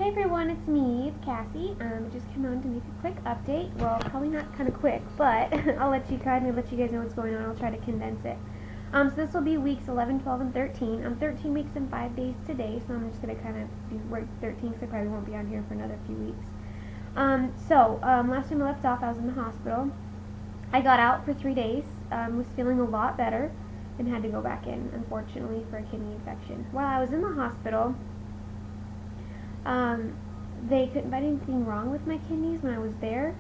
Hey everyone, it's me, it's Cassie. I just came on to make a quick update. Well, probably not kind of quick, but I'll let you guys know what's going on. I'll try to condense it. So this will be weeks 11, 12, and 13. I'm 13 weeks and 5 days today, so I'm just going to kind of do work 13 because I probably won't be on here for another few weeks. Last time I left off, I was in the hospital. I got out for 3 days, was feeling a lot better, and had to go back in, unfortunately, for a kidney infection. While I was in the hospital, they couldn't find anything wrong with my kidneys when I was there,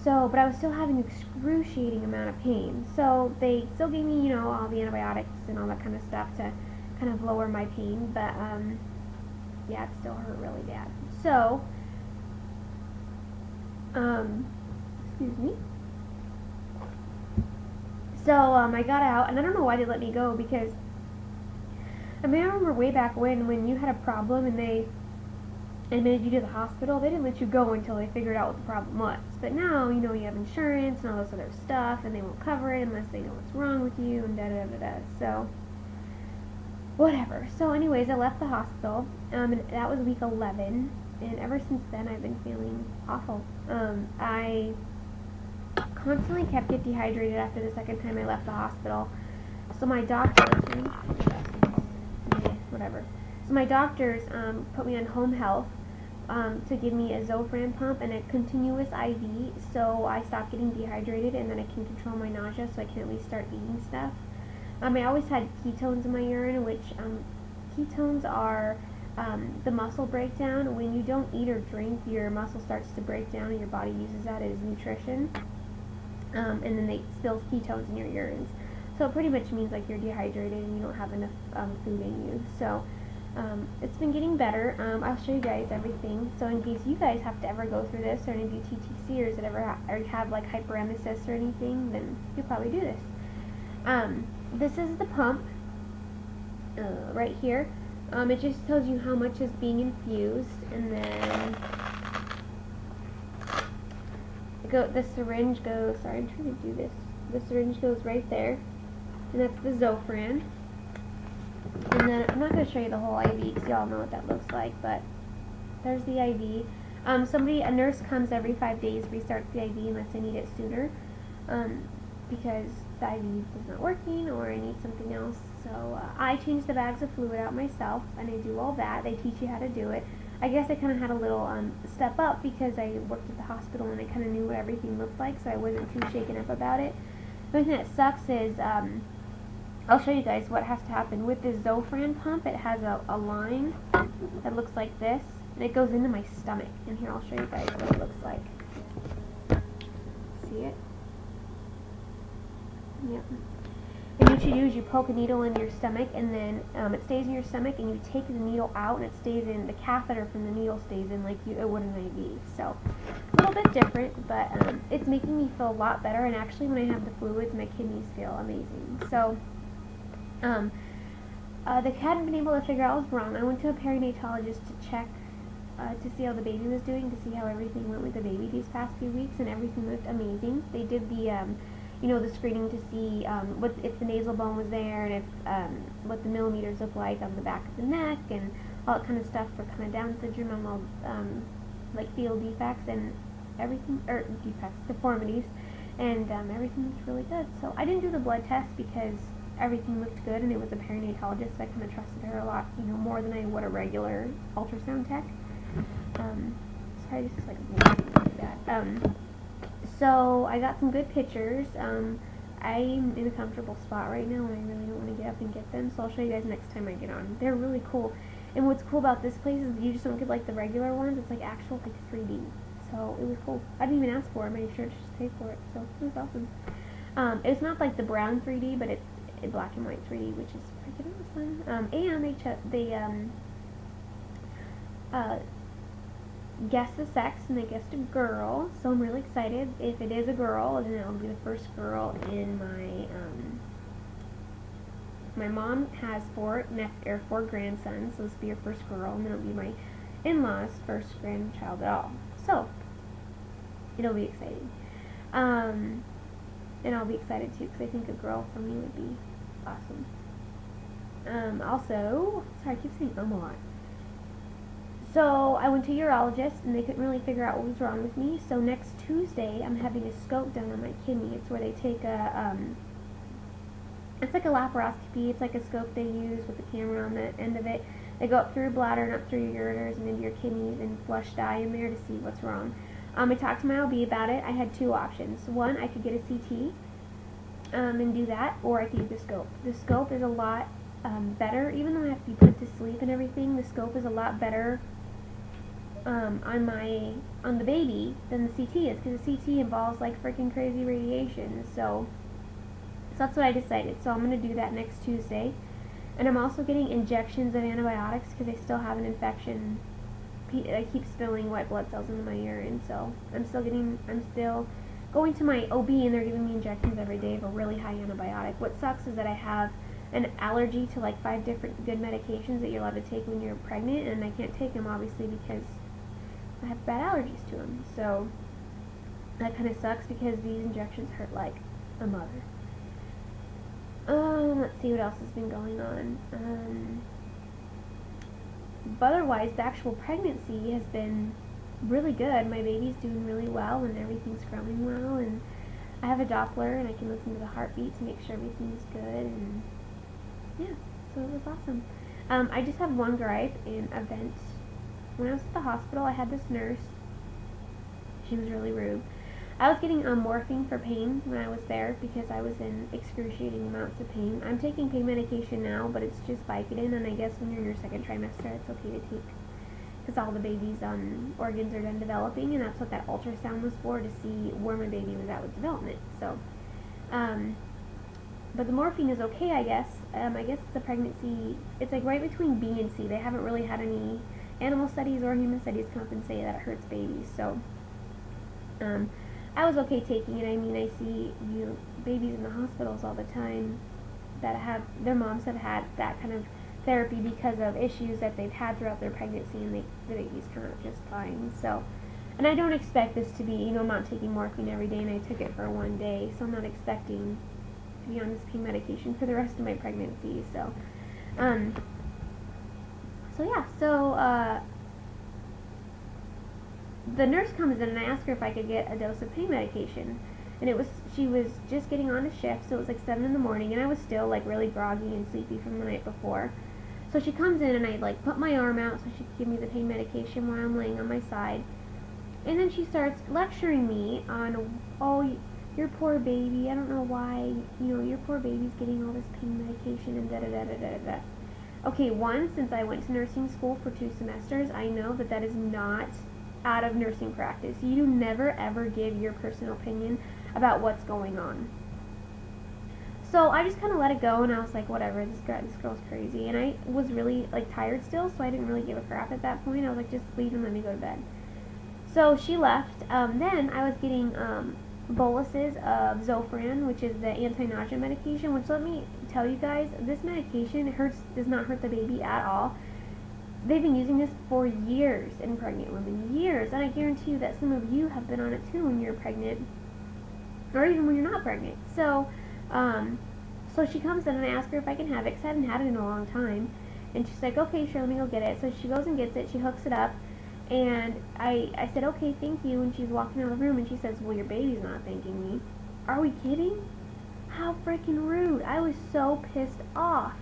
but I was still having excruciating amount of pain. So they still gave me, all the antibiotics and all that kind of stuff to kind of lower my pain, but yeah, it still hurt really bad. So, excuse me. So, I got out, and I don't know why they let me go, because, I remember way back when you had a problem and they admitted you to the hospital, they didn't let you go until they figured out what the problem was. But now, you have insurance and all this other stuff, and they won't cover it unless they know what's wrong with you, and da-da-da-da-da. So, whatever. So, anyways, I left the hospital, and that was week 11, and ever since then, I've been feeling awful. I constantly kept getting dehydrated after the second time I left the hospital. So my doctors, So my doctors put me on home health to give me a Zofran pump and a continuous IV, so I stop getting dehydrated and then I can control my nausea, so I can at least start eating stuff. I always had ketones in my urine, which ketones are the muscle breakdown. When you don't eat or drink, your muscle starts to break down and your body uses that as nutrition. And then they spill ketones in your urines. So it pretty much means like you're dehydrated and you don't have enough food in you. So it's been getting better. I'll show you guys everything. So in case you guys have to ever go through this, or any of you TTCers that ever have like hyperemesis or anything, then you'll probably do this. This is the pump right here. It just tells you how much is being infused, and then the syringe goes, sorry, I'm trying to do this. The syringe goes right there, and that's the Zofran. And then, I'm not going to show you the whole IV because y'all know what that looks like, but there's the IV. A nurse comes every 5 days, restarts the IV unless I need it sooner, because the IV is not working or I need something else. So I change the bags of fluid out myself, and I do all that. They teach you how to do it. I guess I kind of had a little step up because I worked at the hospital and I kind of knew what everything looked like, so I wasn't too shaken up about it. The only thing that sucks is, I'll show you guys what has to happen. With this Zofran pump, it has a line that looks like this, and it goes into my stomach. And here, I'll show you guys what it looks like. See it? Yep. And what you do is you poke a needle in your stomach, and then it stays in your stomach, and you take the needle out, and it stays in, the catheter from the needle stays in like it would an IV. So, a little bit different, but it's making me feel a lot better, and actually when I have the fluids, my kidneys feel amazing. So, they hadn't been able to figure out what was wrong. I went to a perinatalogist to check to see how the baby was doing, to see how everything went with the baby these past few weeks, and everything looked amazing. They did the the screening to see if the nasal bone was there, and if what the millimeters look like on the back of the neck, and all that kind of stuff for kind of Down syndrome and all like fetal defects and everything, or deformities, and everything looked really good. So I didn't do the blood test because everything looked good, and it was a perinatologist, so I kind of trusted her a lot, more than I would a regular ultrasound tech. Sorry, this is like like that. So I got some good pictures. I'm in a comfortable spot right now, and I really don't want to get up and get them, so I'll show you guys next time I get on. They're really cool, and what's cool about this place is you just don't get like the regular ones. It's like actual 3D, so it was cool. I didn't even ask for it. My insurance just paid for it, so it was awesome. It's not like the brown 3D, but it's black and white 3D, which is freaking awesome. And they guessed the sex, and they guessed a girl, so I'm really excited. If it is a girl, then it'll be the first girl in my mom has four grandsons, so this will be her first girl, and then it'll be my in-laws' first grandchild at all. So it'll be exciting. And I'll be excited too, because I think a girl for me would be awesome. Also, sorry, I keep saying a lot. So I went to a urologist, and they couldn't really figure out what was wrong with me. So next Tuesday, I'm having a scope done on my kidney. It's where they take it's like a laparoscopy. It's like a scope they use with a camera on the end of it. They go up through your bladder and up through your ureters and into your kidneys and flush dye in there to see what's wrong. I talked to my OB about it. I had two options. One, I could get a CT and do that, or I could use the scope. The scope is a lot better, even though I have to be put to sleep and everything. The scope is a lot better on the baby than the CT is, because the CT involves like freaking crazy radiation. So that's what I decided. So I'm going to do that next Tuesday. And I'm also getting injections of antibiotics because I still have an infection. I keep spilling white blood cells into my urine. So I'm still going to my OB, and they're giving me injections every day of a really high antibiotic. What sucks is that I have an allergy to like 5 different good medications that you're allowed to take when you're pregnant, and I can't take them obviously because I have bad allergies to them. So that kind of sucks because these injections hurt like a mother. Let's see what else has been going on. But otherwise, the actual pregnancy has been really good. My baby's doing really well, and everything's growing well, and I have a Doppler, and I can listen to the heartbeat to make sure everything's good, and yeah, so it was awesome. I just have one gripe and a vent. When I was at the hospital, I had this nurse. She was really rude. I was getting morphine for pain when I was there because I was in excruciating amounts of pain. I'm taking pain medication now, but it's just Vicodin, and I guess when you're in your second trimester, it's okay to take because all the baby's organs are done developing, and that's what that ultrasound was for, to see where my baby was at with development. So, but the morphine is okay, I guess. I guess the pregnancy, it's like right between B and C. They haven't really had any animal studies or human studies come up and say that it hurts babies. So, I was okay taking it. I mean, I see babies in the hospitals all the time that their moms have had that kind of therapy because of issues that they've had throughout their pregnancy, and the babies come out just fine. So, and I don't expect this to be, I'm not taking morphine every day, and I took it for one day, so I'm not expecting to be on this pain medication for the rest of my pregnancy. So, the nurse comes in, and I asked her if I could get a dose of pain medication, and she was just getting on a shift, so it was like 7 in the morning, and I was still like really groggy and sleepy from the night before. So she comes in, and I like put my arm out so she could give me the pain medication while I'm laying on my side, and then she starts lecturing me on, oh, your poor baby, I don't know why, your poor baby's getting all this pain medication and da-da-da-da-da-da. Okay, since I went to nursing school for 2 semesters, I know that is not out of nursing practice. You never ever give your personal opinion about what's going on. So I just kind of let it go, and I was like, whatever, this girl's crazy. And I was really like tired still, so I didn't really give a crap at that point. I was like, just leave and let me go to bed. So she left. Then I was getting boluses of Zofran, which is the anti-nausea medication, which, let me tell you guys, this medication does not hurt the baby at all. They've been using this for years in pregnant women, years, and I guarantee you that some of you have been on it too when you're pregnant, or even when you're not pregnant. So, so she comes in, and I ask her if I can have it, because I haven't had it in a long time, and she's like, okay, sure, let me go get it. So she goes and gets it, she hooks it up, and I said, okay, thank you, and she's walking out of the room, and she says, well, your baby's not thanking me. Are we kidding? How freaking rude. I was so pissed off.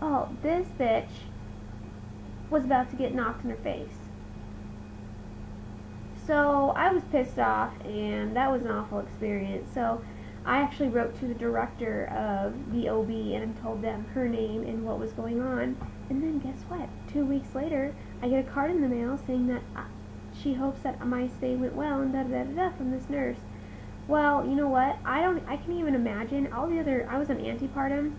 Oh, this bitch was about to get knocked in her face. So I was pissed off, and that was an awful experience. So I actually wrote to the director of the OB and told them her name and what was going on. And then guess what? 2 weeks later, I get a card in the mail saying that she hopes that my stay went well and da-da-da-da from this nurse. Well, you know what? I can even imagine I was on antepartum.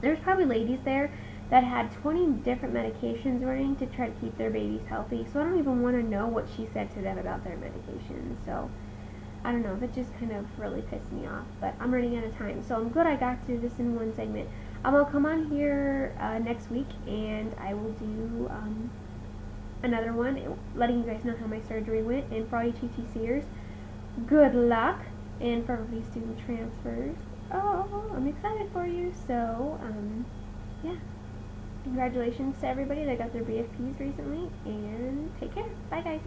There's probably ladies there that had 20 different medications running to try to keep their babies healthy. So I don't even want to know what she said to them about their medications. So I don't know, that just kind of really pissed me off. But I'm running out of time, so I'm glad I got to this in one segment. I'll come on here next week, and I will do another one, letting you guys know how my surgery went. And for all you TTCers, good luck. And for everybody student transfers, oh, I'm excited for you. So, yeah. Congratulations to everybody that got their BFPs recently, and care. Bye, guys.